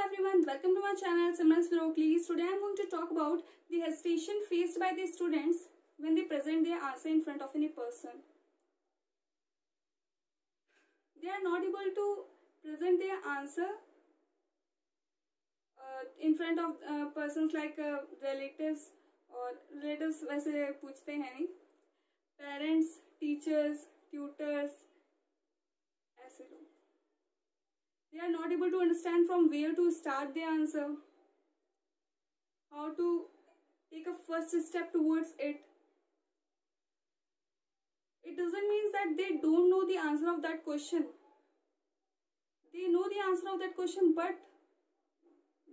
everyone, welcome to my channel Simran's Viroklis. Today I am going to talk about the hesitation faced by the students when they present their answer in front of any person. They are not able to present their answer in front of persons like relatives और relatives वैसे पूछते हैं नहीं, parents, teachers, tutors, ऐसे लोग. They are not able to understand from where to start the answer, how to take a first step towards it. It doesn't mean that they don't know the answer of that question. They know the answer of that question, but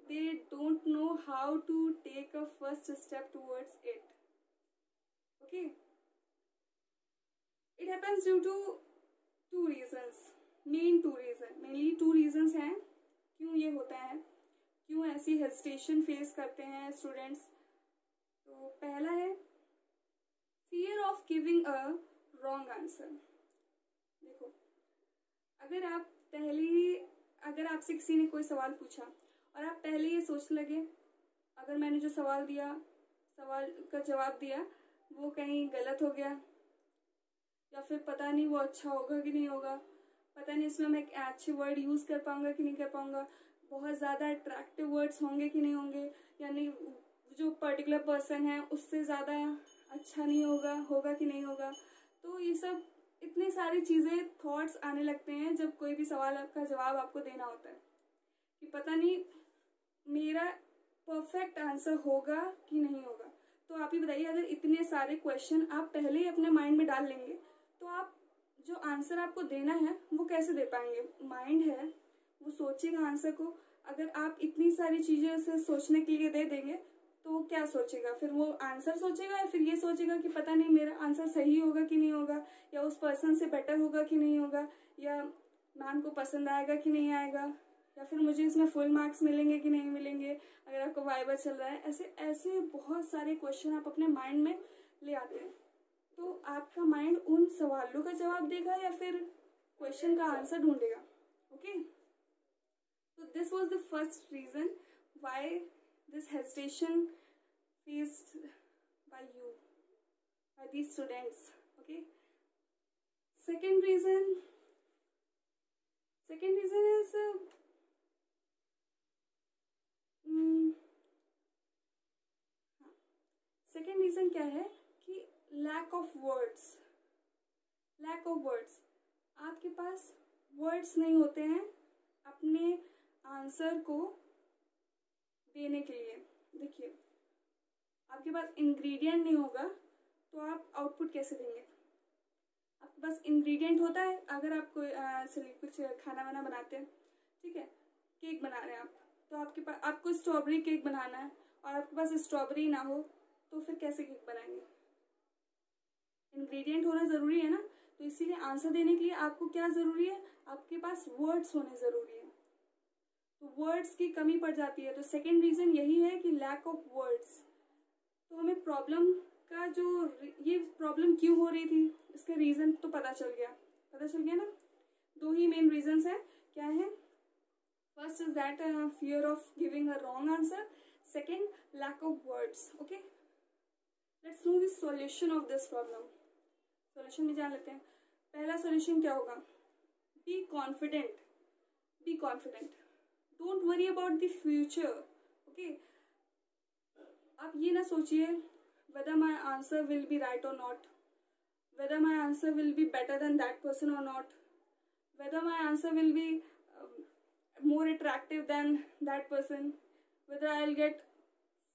they don't know how to take a first step towards it. Okay? It happens due to two reasons. Mainly two reasons हैं क्यों ये होता है, क्यों ऐसी hesitation face करते हैं students. तो पहला है fear of giving a wrong answer. देखो, अगर आपसे किसी ने कोई सवाल पूछा और आप पहले ये सोचने लगे अगर मैंने जो सवाल का जवाब दिया वो कहीं गलत हो गया, या फिर पता नहीं वो अच्छा होगा कि नहीं होगा, पता नहीं इसमें मैं अच्छे वर्ड यूज़ कर पाऊँगा कि नहीं कर पाऊँगा, बहुत ज़्यादा अट्रैक्टिव वर्ड्स होंगे कि नहीं होंगे, यानी जो पर्टिकुलर पर्सन है उससे ज़्यादा अच्छा नहीं होगा कि नहीं होगा. तो ये सब इतनी सारी चीज़ें थॉट्स आने लगते हैं जब कोई भी सवाल का जवाब आपको देना होता है कि पता नहीं मेरा परफेक्ट आंसर होगा कि नहीं होगा. तो आप ही बताइए, अगर इतने सारे क्वेश्चन आप पहले ही अपने माइंड में डाल लेंगे तो आप जो आंसर आपको देना है वो कैसे दे पाएंगे. माइंड है वो सोचेगा आंसर को. अगर आप इतनी सारी चीज़ें उसे सोचने के लिए दे देंगे तो वो क्या सोचेगा, फिर वो आंसर सोचेगा या फिर ये सोचेगा कि पता नहीं मेरा आंसर सही होगा कि नहीं होगा, या उस पर्सन से बेटर होगा कि नहीं होगा, या मैम को पसंद आएगा कि नहीं आएगा, या फिर मुझे इसमें फुल मार्क्स मिलेंगे कि नहीं मिलेंगे अगर आपको वाइवा चल रहा है. ऐसे बहुत सारे क्वेश्चन आप अपने माइंड में ले आते हैं. तो आपका माइंड उन सवालों का जवाब देगा या फिर क्वेश्चन का आंसर ढूंढेगा. ओके, तो this was the first reason why this hesitation faced by these students. Okay, second reason is second reason क्या है कि लैक ऑफ वर्ड्स. आपके पास वर्ड्स नहीं होते हैं अपने आंसर को देने के लिए. देखिए, आपके पास इंग्रेडिएंट नहीं होगा तो आप आउटपुट कैसे देंगे. आपके पास इंग्रेडिएंट होता है, अगर आप कुछ खाना वाना बनाते हैं, ठीक है, केक बना रहे हैं आप, तो आपको स्ट्रॉबेरी केक बनाना है और आपके पास स्ट्रॉबेरी ना हो तो फिर कैसे केक बनाएंगे. इंग्रेडिएंट होना ज़रूरी है ना. तो इसीलिए आंसर देने के लिए आपको क्या ज़रूरी है, आपके पास वर्ड्स होने ज़रूरी है. तो वर्ड्स की कमी पड़ जाती है. तो सेकेंड रीज़न यही है कि लैक ऑफ वर्ड्स. तो हमें प्रॉब्लम का ये प्रॉब्लम क्यों हो रही थी इसका रीज़न तो पता चल गया ना. दो ही मेन रीजंस हैं. क्या है? First is that fear of giving a wrong answer. Second, lack of words. Okay, let's know the solution of this problem. Solution में जान लेते हैं. पहला सॉल्यूशन क्या होगा? Be confident. Don't worry about the future. Okay, आप ये ना सोचिए whether my answer will be right or not, whether my answer will be better than that person or not, whether my answer will be more attractive than that person, whether I'll get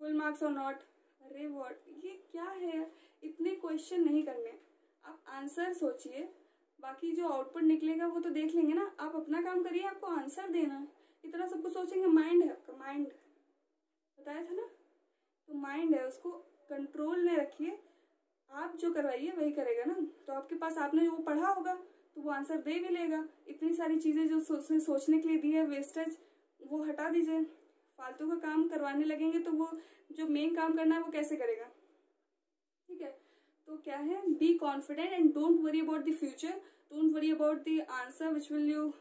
full marks or not. अरे what, ये क्या है? इतने question नहीं करने. आप answer सोचिए, बाकी जो आउटपुट निकलेगा वो तो देख लेंगे ना. आप अपना काम करिए, आपको आंसर देना है. इतना सब कुछ सोचेंगे. माइंड है आपका, माइंड बताया था ना. तो माइंड है, उसको कंट्रोल में रखिए. आप जो करवाइए वही करेगा ना. तो आपके पास आपने वो पढ़ा होगा तो वो आंसर दे भी लेगा. इतनी सारी चीज़ें जो सोचने के लिए दी है, वेस्टेज, वो हटा दीजिए. फालतू का काम करवाने लगेंगे तो वो जो मेन काम करना है वो कैसे करेगा. ठीक है, तो क्या है? Be confident and don't worry about the future. Don't worry about the answer which will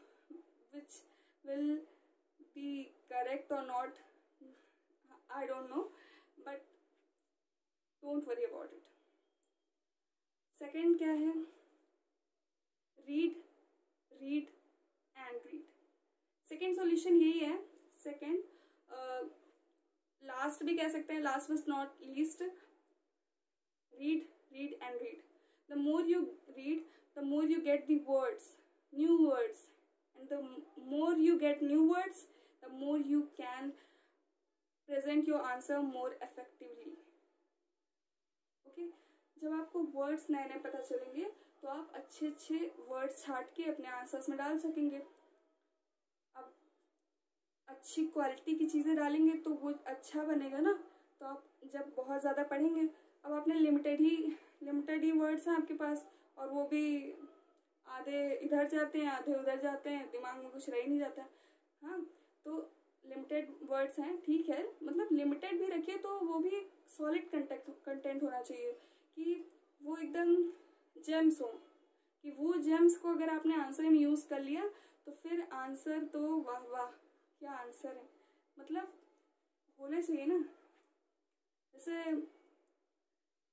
be correct or not, I don't know, but don't worry about it. Second क्या है? Read, read and read. Second solution यही है. Second last भी कह सकते हैं, last but not least, read, read and read. The more you read, the more you get the words, new words, and the more you get new words, the more you can present your answer more effectively. Okay? जब आपको words नए नए पता चलेंगे तो आप अच्छे अच्छे वर्ड्स छाट के अपने आंसर्स में डाल सकेंगे. अब अच्छी क्वालिटी की चीज़ें डालेंगे तो वो अच्छा बनेगा ना. तो आप जब बहुत ज़्यादा पढ़ेंगे, अब आपने लिमिटेड ही वर्ड्स हैं आपके पास, और वो भी आधे इधर जाते हैं आधे उधर जाते हैं, दिमाग में कुछ रह ही नहीं जाता. हाँ, तो लिमिटेड वर्ड्स हैं, ठीक है, मतलब लिमिटेड भी रखिए तो वो भी सॉलिड कंटेंट होना चाहिए, कि वो एकदम जेम्स हो, कि वो जेम्स को अगर आपने आंसर में यूज़ कर लिया तो फिर आंसर तो वाह वाह क्या आंसर है, मतलब होना चाहिए ना. जैसे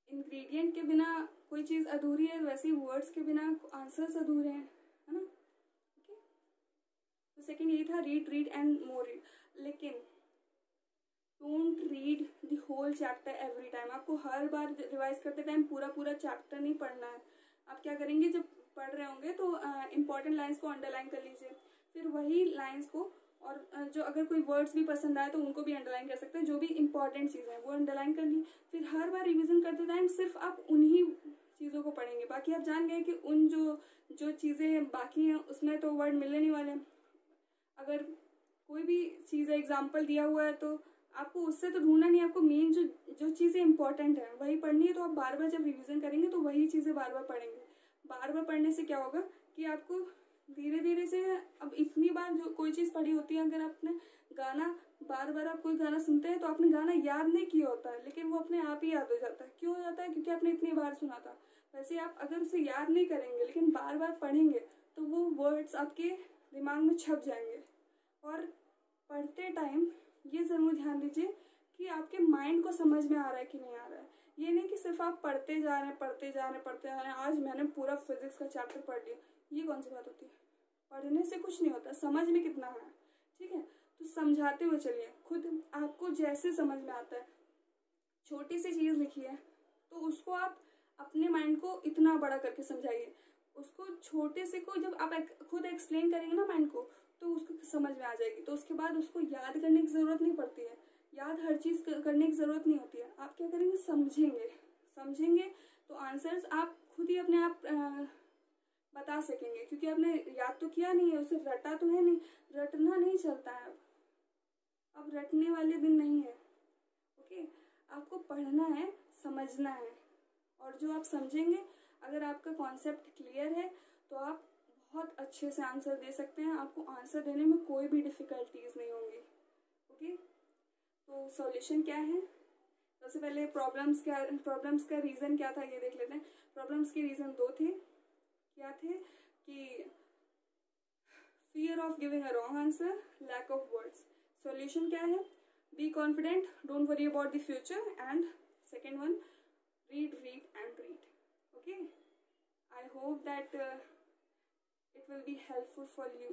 इंग्रेडिएंट के बिना कोई चीज़ अधूरी है, वैसे ही वर्ड्स के बिना आंसर्स अधूरे हैं, है ना. ओके, तो सेकंड यही था, read, read and more read. लेकिन don't read the whole chapter every time. आपको हर बार रिवाइज करते टाइम पूरा चैप्टर नहीं पढ़ना है. आप क्या करेंगे, जब पढ़ रहे होंगे तो इम्पॉर्टेंट लाइन्स को अंडरलाइन कर लीजिए, फिर वही लाइन्स को, और जो अगर कोई वर्ड्स भी पसंद आए तो उनको भी अंडरलाइन कर सकते हैं, जो भी इंपॉर्टेंट चीज़ें हैं वो अंडरलाइन कर ली. फिर हर बार रिवीजन करते टाइम सिर्फ आप उन्हीं चीज़ों को पढ़ेंगे. बाकी आप जान गए कि उन जो चीज़ें बाकी हैं उसमें तो वर्ड मिलने नहीं वाले. अगर कोई भी चीज़ एग्जाम्पल दिया हुआ है तो आपको उससे तो ढूंढना नहीं, आपको मेन जो चीज़ें इंपॉर्टेंट है वही पढ़नी है. तो आप बार बार जब रिवीजन करेंगे तो वही चीज़ें बार बार पढ़ेंगे. बार बार पढ़ने से क्या होगा कि आपको धीरे धीरे से, अब इतनी बार जो कोई चीज़ पढ़ी होती है, अगर आपने गाना बार बार आप कोई गाना सुनते हैं तो आपने गाना याद नहीं किया होता है, लेकिन वो अपने आप ही याद हो जाता है. क्यों हो जाता है? क्योंकि आपने इतनी बार सुना था. वैसे आप अगर उसे याद नहीं करेंगे लेकिन बार बार पढ़ेंगे तो वो वर्ड्स आपके दिमाग में छप जाएंगे. और पढ़ते टाइम ये ज़रूर ध्यान दीजिए कि आपके माइंड को समझ में आ रहा है कि नहीं आ रहा है. ये नहीं कि सिर्फ आप पढ़ते जा रहे हैं. आज मैंने पूरा फिजिक्स का चैप्टर पढ़ लिया, ये कौन सी बात होती है? पढ़ने से कुछ नहीं होता, समझ में कितना है. ठीक है, तो समझाते हुए चलिए, खुद आपको जैसे समझ में आता है. छोटी सी चीज़ लिखी है तो उसको आप अपने माइंड को इतना बड़ा करके समझाइए. उसको छोटे से को जब आप खुद एक्सप्लेन करेंगे ना माइंड को, तो उसको समझ में आ जाएगी. तो उसके बाद उसको याद करने की ज़रूरत नहीं पड़ती है. याद हर चीज़ करने की ज़रूरत नहीं होती है. आप क्या करेंगे, समझेंगे तो आंसर्स आप खुद ही अपने आप बता सकेंगे, क्योंकि आपने याद तो किया नहीं है, उसे रटा तो है नहीं. रटना नहीं चलता है अब रटने वाले दिन नहीं है. ओके, आपको पढ़ना है, समझना है, और जो आप समझेंगे, अगर आपका कॉन्सेप्ट क्लियर है तो आप बहुत अच्छे से आंसर दे सकते हैं. आपको आंसर देने में कोई भी डिफ़िकल्टीज नहीं होंगी. ओके, तो सॉल्यूशन क्या है? सबसे पहले प्रॉब्लम्स का रीज़न क्या था ये देख लेते हैं. प्रॉब्लम्स के रीज़न 2 थे. क्या थे? कि fear of giving a wrong answer, lack of words. Solution क्या है? Be confident, don't worry about the future, and second one, read and read. Okay, I hope that it will be helpful for you